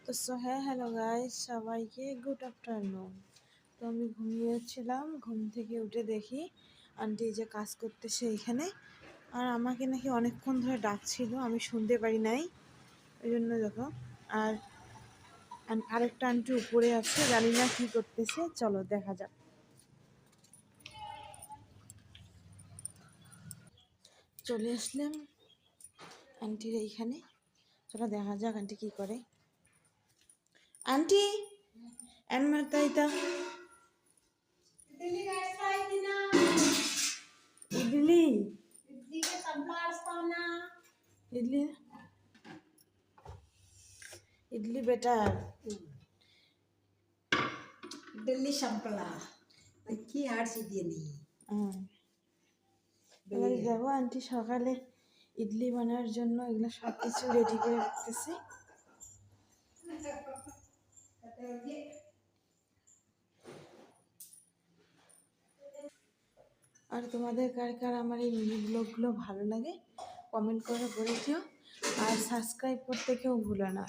তো হ্যাঁ, hello guys, সবাইকে গুড আফটারনুন। তো আমি ঘুমিয়েছিলাম, ঘুম থেকে উঠে দেখি আন্টি যে কাজ করতেছে এখানে। আর আমাকে নাকি অনেকক্ষণ ধরে ডাকছিল, আমি শুনতে পারি নাই, ওই জন্য দেখো। আর আরেকটা আন্টি উপরে আছে, জানি না কি করতেছে, চলো দেখা যাক। চলে আসলাম আন্টির এইখানে, চলো দেখা যাক আন্টি কি করে। आंटी एन ಮಾಡ್ತಾ ಇದ್ದ इडली इडली इडली बेटर दिल्ली संपला की आड़सिद्दी এবার যাবো আন্টি সকালে ইডলি বানানোর জন্য এগুলো সব কিছু রেডি করে রাখতেছে। আর তোমাদের কার কার আমার এই মিনি ব্লগগুলো ভালো লাগে কমেন্ট করে বলে দিও, আর সাবস্ক্রাইব করতে কেউ ভুলো না।